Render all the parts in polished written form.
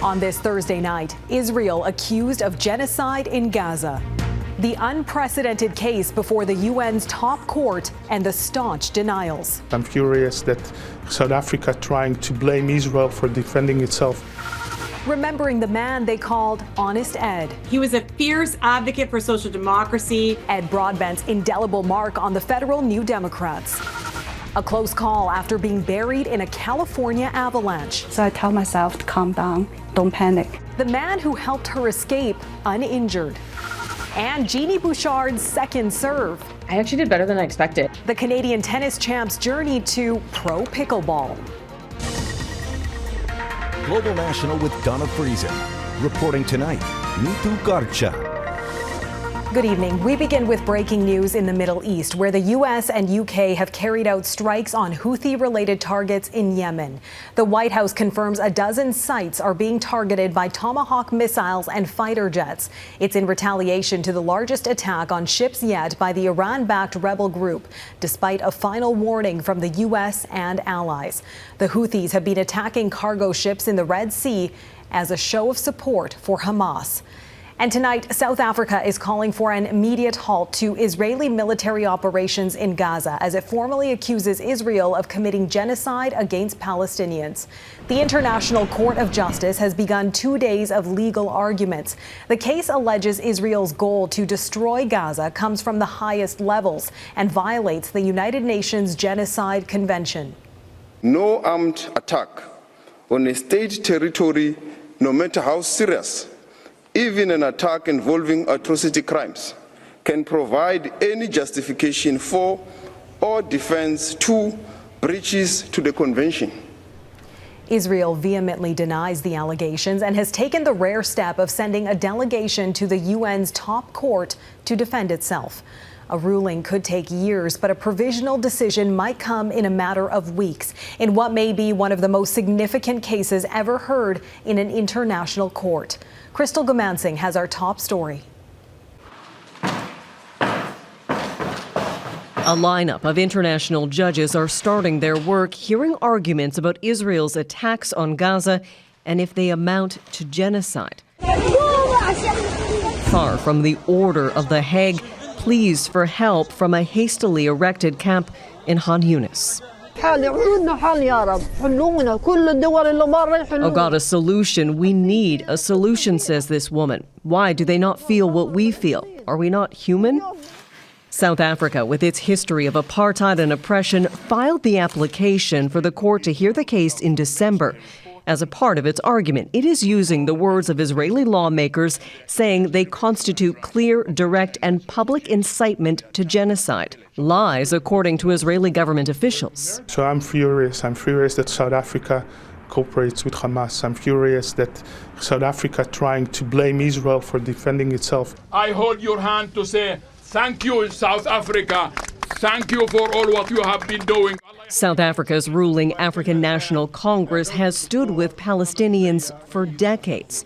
On this Thursday night, Israel accused of genocide in Gaza. The unprecedented case before the UN's top court and the staunch denials. I'm furious that South Africa trying to blame Israel for defending itself. Remembering the man they called Honest Ed. He was a fierce advocate for social democracy. Ed Broadbent's indelible mark on the federal New Democrats. A close call after being buried in a California avalanche. So I tell myself to calm down, don't panic. The man who helped her escape uninjured. And Eugenie Bouchard's second serve. I actually did better than I expected. The Canadian tennis champ's journey to pro pickleball. Global National with Donna Friesen. Reporting tonight, Nitu Garcha. Good evening. We begin with breaking news in the Middle East, where the U.S. and U.K. have carried out strikes on Houthi-related targets in Yemen. The White House confirms a dozen sites are being targeted by Tomahawk missiles and fighter jets. It's in retaliation to the largest attack on ships yet by the Iran-backed rebel group, despite a final warning from the U.S. and allies. The Houthis have been attacking cargo ships in the Red Sea as a show of support for Hamas. And tonight, South Africa is calling for an immediate halt to Israeli military operations in Gaza as it formally accuses Israel of committing genocide against Palestinians. The International Court of Justice has begun 2 days of legal arguments. The case alleges Israel's goal to destroy Gaza comes from the highest levels and violates the United Nations Genocide Convention. No armed attack on a state territory, no matter how serious, even an attack involving atrocity crimes, can provide any justification for or defense to breaches to the convention. Israel vehemently denies the allegations and has taken the rare step of sending a delegation to the UN's top court to defend itself. A ruling could take years, but a provisional decision might come in a matter of weeks in what may be one of the most significant cases ever heard in an international court. Crystal Goomansingh has our top story. A lineup of international judges are starting their work hearing arguments about Israel's attacks on Gaza and if they amount to genocide. Far from the order of The Hague, pleas for help from a hastily erected camp in Han Yunis. Oh God, a solution. We need a solution, says this woman. Why do they not feel what we feel? Are we not human? South Africa, with its history of apartheid and oppression, filed the application for the court to hear the case in December. As a part of its argument, it is using the words of Israeli lawmakers, saying they constitute clear, direct, and public incitement to genocide. Lies, according to Israeli government officials. So I'm furious. I'm furious that South Africa cooperates with Hamas. I'm furious that South Africa trying to blame Israel for defending itself. I hold your hand to say thank you, South Africa. Thank you for all what you have been doing. South Africa's ruling African National Congress has stood with Palestinians for decades.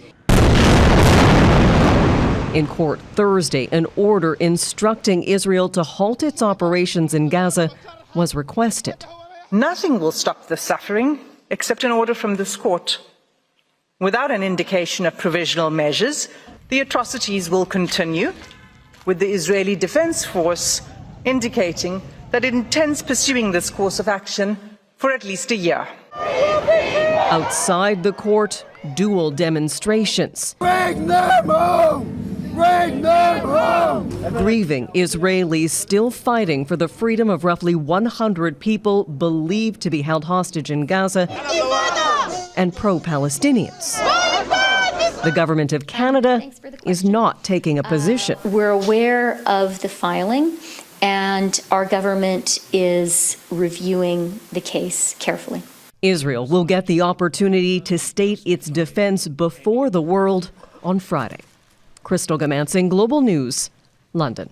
In court Thursday, an order instructing Israel to halt its operations in Gaza was requested. Nothing will stop the suffering except an order from this court. Without an indication of provisional measures, the atrocities will continue, with the Israeli Defense Force indicating that it intends pursuing this course of action for at least a year. Outside the court, dual demonstrations. Bring them home! Bring them home! Grieving Israelis still fighting for the freedom of roughly 100 people believed to be held hostage in Gaza and pro-Palestinians. The government of Canada is not taking a position. We're aware of the filing, and our government is reviewing the case carefully. Israel will get the opportunity to state its defense before the world on Friday. Crystal Goomansingh, Global News, London.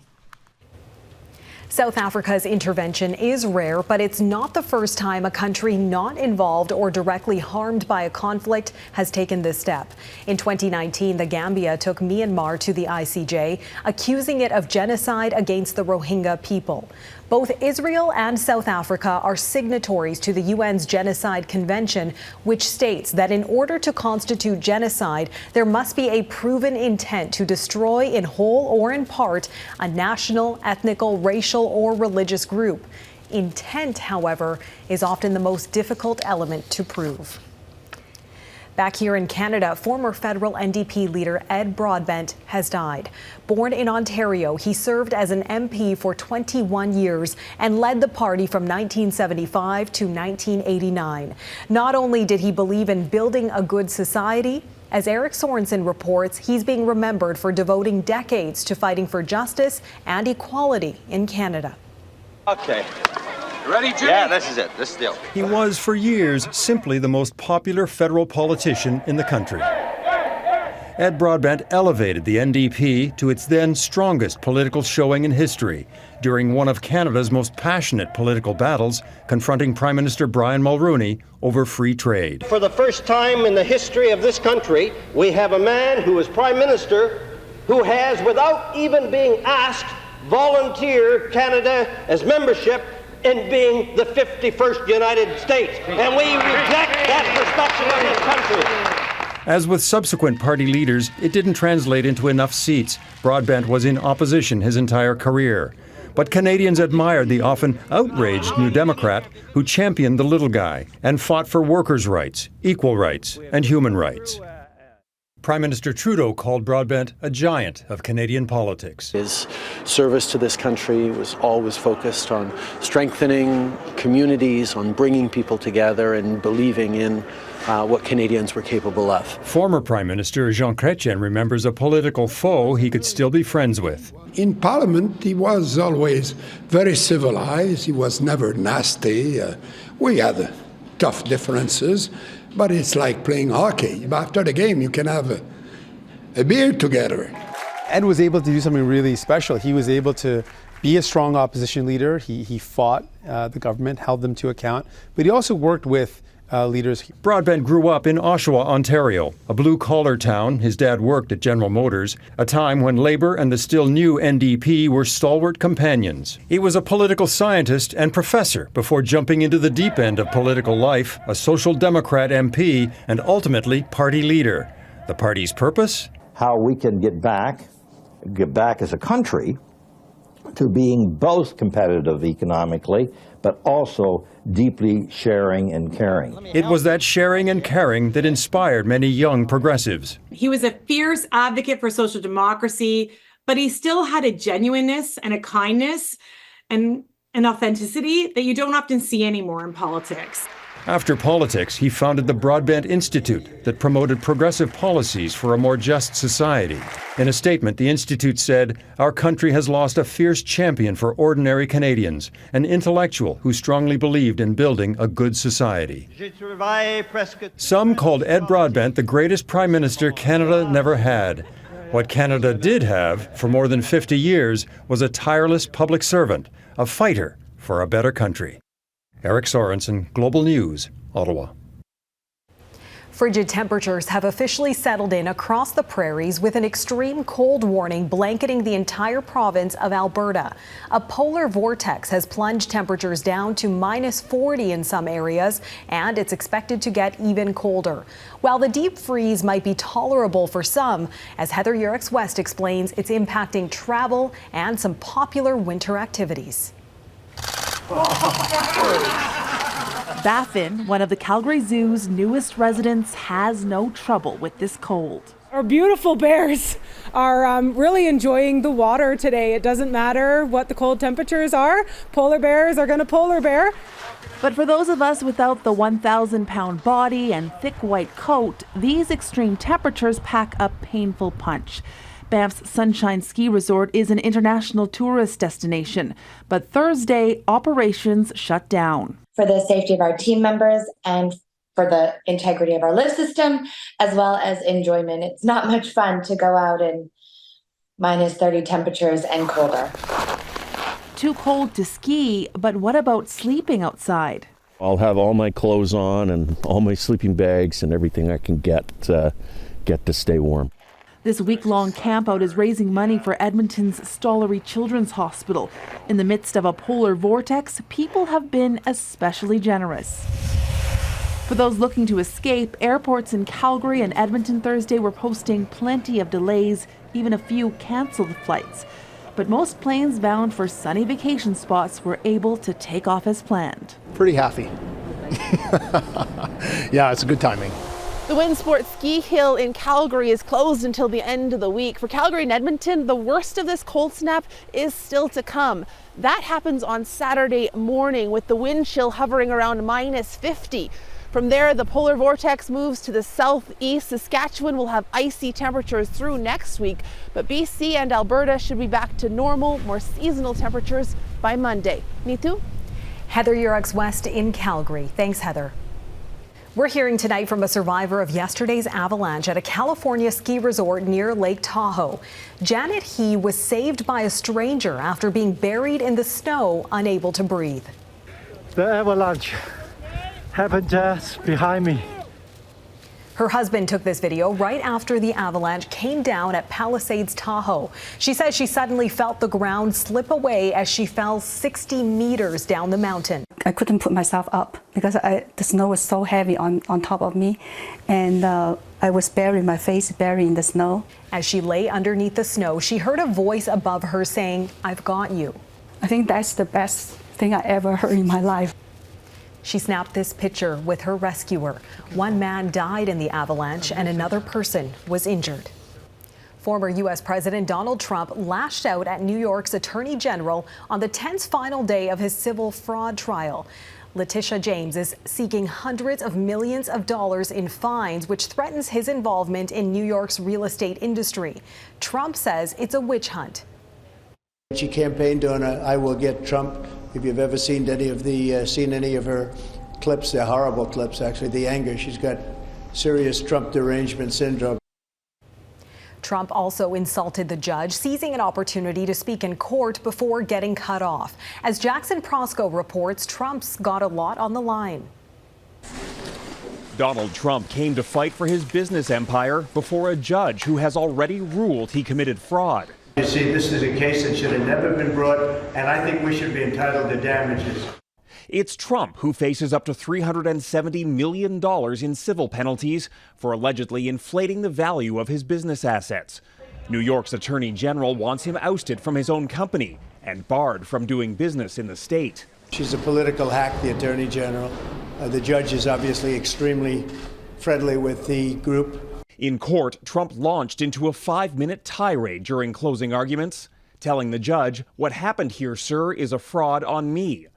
South Africa's intervention is rare, but it's not the first time a country not involved or directly harmed by a conflict has taken this step. In 2019, the Gambia took Myanmar to the ICJ, accusing it of genocide against the Rohingya people. Both Israel and South Africa are signatories to the UN's Genocide Convention, which states that in order to constitute genocide, there must be a proven intent to destroy in whole or in part a national, ethnical, racial, or religious group. Intent, however, is often the most difficult element to prove. Back here in Canada, former federal NDP leader Ed Broadbent has died. Born in Ontario, he served as an MP for 21 years and led the party from 1975 to 1989. Not only did he believe in building a good society, as Eric Sorensen reports, he's being remembered for devoting decades to fighting for justice and equality in Canada. Okay. Ready, Jimmy? Yeah, this is it. This deal. He was, for years, simply the most popular federal politician in the country. Ed Broadbent elevated the NDP to its then strongest political showing in history during one of Canada's most passionate political battles, confronting Prime Minister Brian Mulroney over free trade. For the first time in the history of this country, we have a man who is Prime Minister who has, without even being asked, volunteered Canada as membership in being the 51st United States. And we reject that perspective of this country. As with subsequent party leaders, it didn't translate into enough seats. Broadbent was in opposition his entire career. But Canadians admired the often outraged New Democrat who championed the little guy and fought for workers' rights, equal rights, and human rights. Prime Minister Trudeau called Broadbent a giant of Canadian politics. His service to this country was always focused on strengthening communities, on bringing people together and believing in what Canadians were capable of. Former Prime Minister Jean Chrétien remembers a political foe he could still be friends with. In Parliament, he was always very civilized. He was never nasty. We had tough differences. But it's like playing hockey. After the game, you can have a beer together. Ed was able to do something really special. He was able to be a strong opposition leader. He fought the government, held them to account, but he also worked with leaders. Broadbent grew up in Oshawa, Ontario, a blue-collar town. His dad worked at General Motors, a time when Labour and the still new NDP were stalwart companions. He was a political scientist and professor before jumping into the deep end of political life, a Social Democrat MP and ultimately party leader. The party's purpose? How we can get back as a country to being both competitive economically, but also deeply sharing and caring. It was that sharing and caring that inspired many young progressives. He was a fierce advocate for social democracy, but he still had a genuineness and a kindness and an authenticity that you don't often see anymore in politics. After politics, he founded the Broadbent Institute that promoted progressive policies for a more just society. In a statement, the Institute said, "Our country has lost a fierce champion for ordinary Canadians, an intellectual who strongly believed in building a good society." Some called Ed Broadbent the greatest Prime Minister Canada never had. What Canada did have for more than 50 years was a tireless public servant, a fighter for a better country. Eric Sorensen, Global News, Ottawa. Frigid temperatures have officially settled in across the prairies with an extreme cold warning blanketing the entire province of Alberta. A polar vortex has plunged temperatures down to -40 in some areas, and it's expected to get even colder. While the deep freeze might be tolerable for some, as Heather Yourex-West explains, it's impacting travel and some popular winter activities. Baffin, one of the Calgary Zoo's newest residents, has no trouble with this cold. Our beautiful bears are really enjoying the water today. It doesn't matter what the cold temperatures are. Polar bears are going to polar bear. But for those of us without the 1,000-pound body and thick white coat, these extreme temperatures pack a painful punch. Banff's Sunshine Ski Resort is an international tourist destination, but Thursday, operations shut down. For the safety of our team members and for the integrity of our lift system, as well as enjoyment. It's not much fun to go out in -30 temperatures and colder. Too cold to ski, but what about sleeping outside? I'll have all my clothes on and all my sleeping bags and everything I can get to stay warm. This week-long campout is raising money for Edmonton's Stollery Children's Hospital. In the midst of a polar vortex, people have been especially generous. For those looking to escape, airports in Calgary and Edmonton Thursday were posting plenty of delays, even a few canceled flights. But most planes bound for sunny vacation spots were able to take off as planned. Pretty happy. Yeah, it's a good timing. The Windsport Ski Hill in Calgary is closed until the end of the week. For Calgary and Edmonton, the worst of this cold snap is still to come. That happens on Saturday morning with the wind chill hovering around -50. From there, the polar vortex moves to the southeast. Saskatchewan will have icy temperatures through next week, but BC and Alberta should be back to normal, more seasonal temperatures by Monday. Nitu? Heather Yourex-West in Calgary. Thanks, Heather. We're hearing tonight from a survivor of yesterday's avalanche at a California ski resort near Lake Tahoe. Janet He was saved by a stranger after being buried in the snow, unable to breathe. The avalanche happened just behind me. Her husband took this video right after the avalanche came down at Palisades Tahoe. She says she suddenly felt the ground slip away as she fell 60 meters down the mountain. I couldn't put myself up because the snow was so heavy on top of me, and I was buried, my face buried in the snow. As she lay underneath the snow, she heard a voice above her saying, "I've got you." I think that's the best thing I ever heard in my life. She snapped this picture with her rescuer. One man died in the avalanche and another person was injured. Former U.S. President Donald Trump lashed out at New York's Attorney General on the tense final day of his civil fraud trial. Letitia James is seeking hundreds of millions of dollars in fines, which threatens his involvement in New York's real estate industry. Trump says it's a witch hunt. She campaigned on "I will get Trump." If you've ever seen any of her clips, they're horrible clips, actually. The anger, she's got serious Trump derangement syndrome. Trump also insulted the judge, seizing an opportunity to speak in court before getting cut off. As Jackson Prosco reports, Trump's got a lot on the line. Donald Trump came to fight for his business empire before a judge who has already ruled he committed fraud. You see, this is a case that should have never been brought, and I think we should be entitled to damages. It's Trump who faces up to $370 million in civil penalties for allegedly inflating the value of his business assets. New York's Attorney General wants him ousted from his own company and barred from doing business in the state. She's a political hack, the Attorney General. The judge is obviously extremely friendly with the group. In court, Trump launched into a 5-minute tirade during closing arguments, telling the judge, "What happened here, sir, is a fraud on me."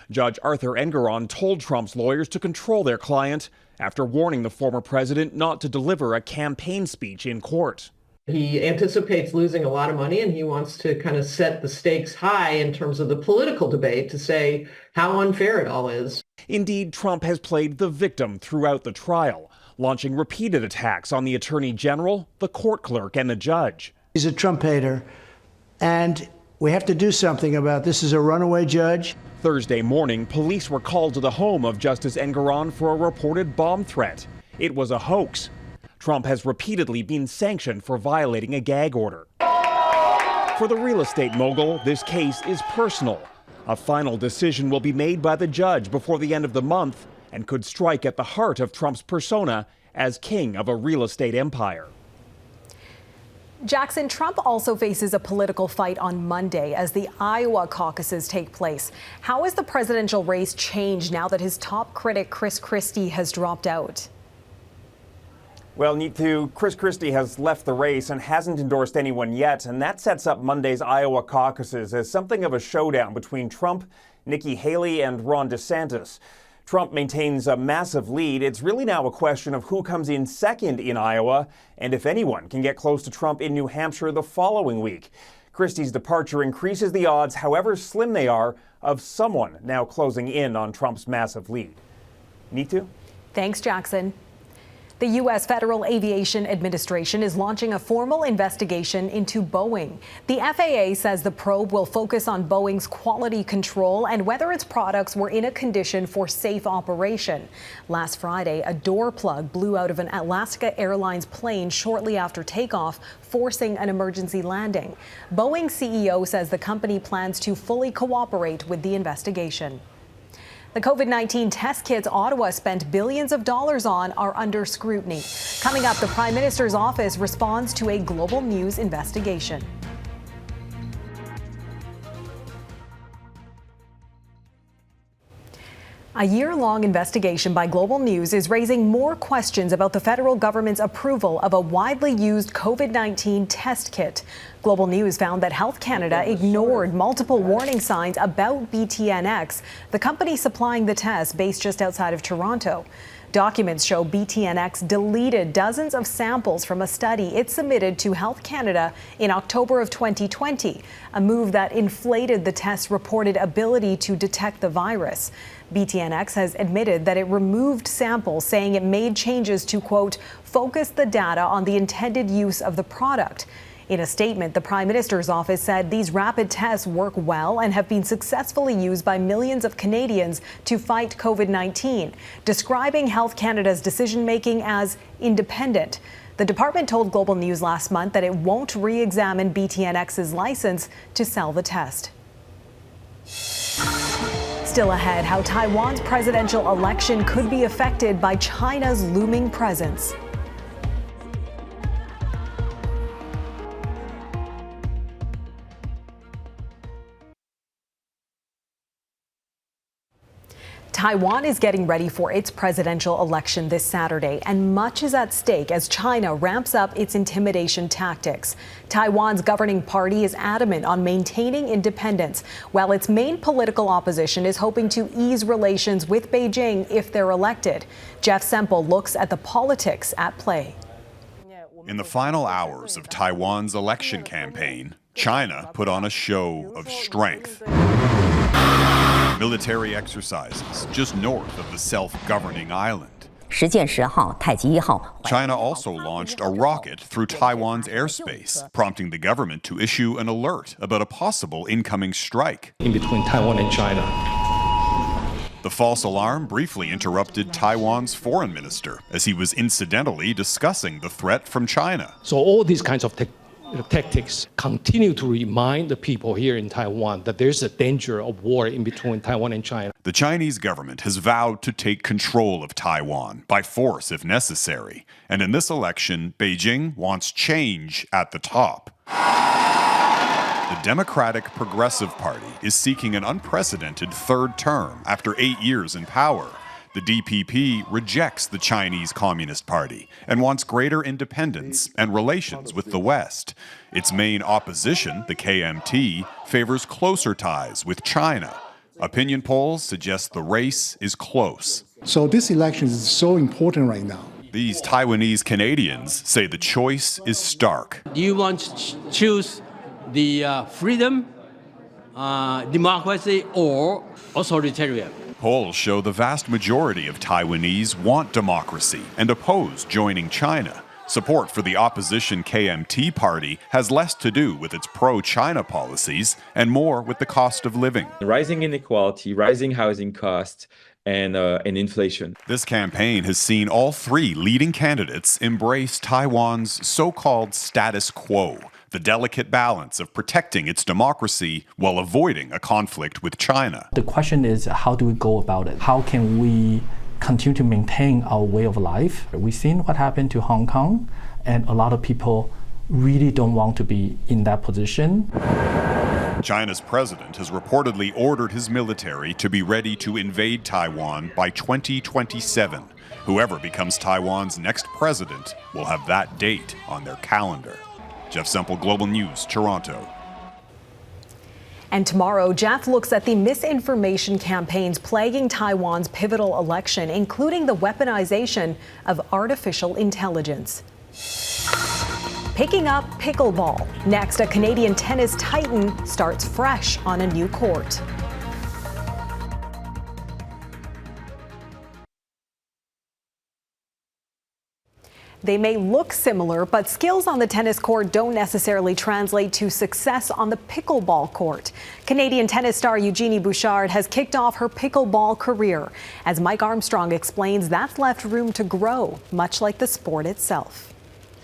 Judge Arthur Engeron told Trump's lawyers to control their client after warning the former president not to deliver a campaign speech in court. He anticipates losing a lot of money, and he wants to kind of set the stakes high in terms of the political debate to say how unfair it all is. Indeed, Trump has played the victim throughout the trial, launching repeated attacks on the Attorney General, the court clerk, and the judge. He's a Trump hater, and we have to do something about this. Is a runaway judge. Thursday morning, police were called to the home of Justice Engeron for a reported bomb threat. It was a hoax. Trump has repeatedly been sanctioned for violating a gag order. For the real estate mogul, this case is personal. A final decision will be made by the judge before the end of the month and could strike at the heart of Trump's persona as king of a real estate empire. Jackson, Trump also faces a political fight on Monday as the Iowa caucuses take place. How has the presidential race changed now that his top critic, Chris Christie, has dropped out? Well, Neetu, Chris Christie has left the race and hasn't endorsed anyone yet, and that sets up Monday's Iowa caucuses as something of a showdown between Trump, Nikki Haley, and Ron DeSantis. Trump maintains a massive lead. It's really now a question of who comes in second in Iowa and if anyone can get close to Trump in New Hampshire the following week. Christie's departure increases the odds, however slim they are, of someone now closing in on Trump's massive lead. Neetu? Thanks, Jackson. The U.S. Federal Aviation Administration is launching a formal investigation into Boeing. The FAA says the probe will focus on Boeing's quality control and whether its products were in a condition for safe operation. Last Friday, a door plug blew out of an Alaska Airlines plane shortly after takeoff, forcing an emergency landing. Boeing CEO says the company plans to fully cooperate with the investigation. The COVID-19 test kits Ottawa spent billions of dollars on are under scrutiny. Coming up, the Prime Minister's office responds to a Global News investigation. A year-long investigation by Global News is raising more questions about the federal government's approval of a widely used COVID-19 test kit. Global News found that Health Canada ignored multiple warning signs about BTNX, the company supplying the test based just outside of Toronto. Documents show BTNX deleted dozens of samples from a study it submitted to Health Canada in October of 2020, a move that inflated the test's reported ability to detect the virus. BTNX has admitted that it removed samples, saying it made changes to, quote, focus the data on the intended use of the product. In a statement, the Prime Minister's office said these rapid tests work well and have been successfully used by millions of Canadians to fight COVID-19, describing Health Canada's decision-making as independent. The department told Global News last month that it won't re-examine BTNX's license to sell the test. Still ahead, how Taiwan's presidential election could be affected by China's looming presence. Taiwan is getting ready for its presidential election this Saturday, and much is at stake as China ramps up its intimidation tactics. Taiwan's governing party is adamant on maintaining independence, while its main political opposition is hoping to ease relations with Beijing if they're elected. Jeff Semple looks at the politics at play. In the final hours of Taiwan's election campaign, China put on a show of strength. Military exercises just north of the self-governing island. China also launched a rocket through Taiwan's airspace, prompting the government to issue an alert about a possible incoming strike. In between Taiwan and China. The false alarm briefly interrupted Taiwan's foreign minister as he was incidentally discussing the threat from China. So all these kinds of tactics continue to remind the people here in Taiwan that there's a danger of war in between Taiwan and China. The Chinese government has vowed to take control of Taiwan by force if necessary. And in this election, Beijing wants change at the top. The Democratic Progressive Party is seeking an unprecedented third term after 8 years in power. The DPP rejects the Chinese Communist Party and wants greater independence and relations with the West. Its main opposition, the KMT, favors closer ties with China. Opinion polls suggest the race is close. So this election is so important right now. These Taiwanese Canadians say the choice is stark. Do you want to choose the freedom, democracy, or authoritarian? Polls show the vast majority of Taiwanese want democracy and oppose joining China. Support for the opposition KMT party has less to do with its pro-China policies and more with the cost of living. Rising inequality, rising housing costs, and inflation. This campaign has seen all three leading candidates embrace Taiwan's so-called status quo, the delicate balance of protecting its democracy while avoiding a conflict with China. The question is, how do we go about it? How can we continue to maintain our way of life? We've seen what happened to Hong Kong, and a lot of people really don't want to be in that position. China's president has reportedly ordered his military to be ready to invade Taiwan by 2027. Whoever becomes Taiwan's next president will have that date on their calendar. Jeff Semple, Global News, Toronto. And tomorrow, Jeff looks at the misinformation campaigns plaguing Taiwan's pivotal election, including the weaponization of artificial intelligence. Picking up pickleball. Next, a Canadian tennis titan starts fresh on a new court. They may look similar, but skills on the tennis court don't necessarily translate to success on the pickleball court. Canadian tennis star Eugenie Bouchard has kicked off her pickleball career. As Mike Armstrong explains, that's left room to grow, much like the sport itself.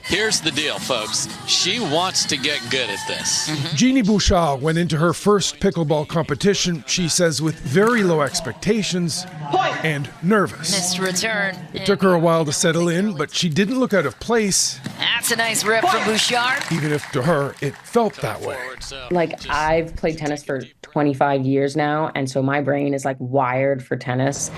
Here's the deal, folks. She wants to get good at this. Eugenie Bouchard went into her first pickleball competition, she says, with very low expectations and nervous. Missed return. It took her a while to settle in, but she didn't look out of place. That's a nice rip from Bouchard. Even if to her, it felt that way. Like, I've played tennis for 25 years now, and so my brain is like wired for tennis.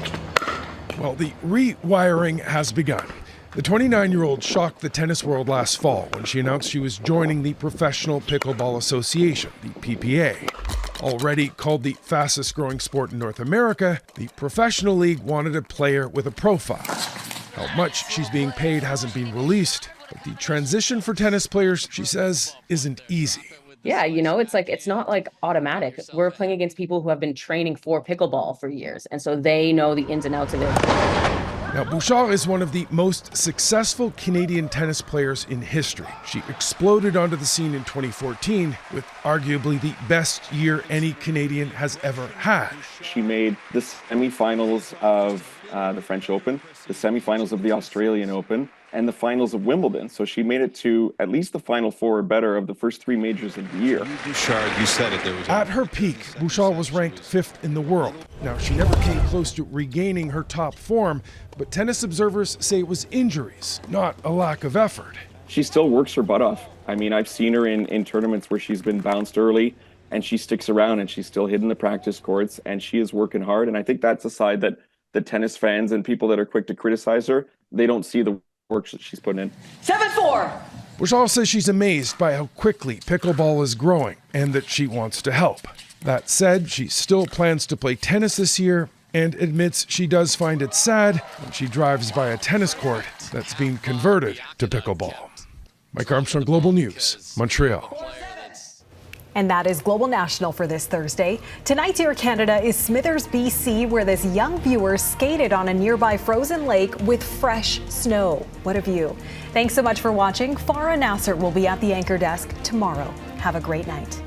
Well, the rewiring has begun. The 29-year-old shocked the tennis world last fall when she announced she was joining the Professional Pickleball Association, the PPA. Already called the fastest growing sport in North America, the professional league wanted a player with a profile. How much she's being paid hasn't been released, but the transition for tennis players, she says, isn't easy. Yeah, you know, it's not like automatic. We're playing against people who have been training for pickleball for years, and so they know the ins and outs of it. Now, Bouchard is one of the most successful Canadian tennis players in history. She exploded onto the scene in 2014 with arguably the best year any Canadian has ever had. She made the semifinals of the French Open, the semifinals of the Australian Open, and the finals of Wimbledon. So she made it to at least the Final Four or better of the first three majors of the year. Bouchard, you said it. At her peak, Bouchard was ranked 5th in the world. Now, she never came close to regaining her top form, but tennis observers say it was injuries, not a lack of effort. She still works her butt off. I mean, I've seen her in tournaments where she's been bounced early, and she sticks around and she's still hitting the practice courts, and she is working hard. And I think that's a side that the tennis fans and people that are quick to criticize her, they don't see the work that she's putting in. 7-4. Bouchard says she's amazed by how quickly pickleball is growing and that she wants to help. That said, she still plans to play tennis this year and admits she does find it sad when she drives by a tennis court that's being converted to pickleball. Mike Armstrong, Global News, Montreal. And that is Global National for this Thursday. Tonight's Air Canada is Smithers, BC, where this young viewer skated on a nearby frozen lake with fresh snow. What a view. Thanks so much for watching. Farah Nasser will be at the anchor desk tomorrow. Have a great night.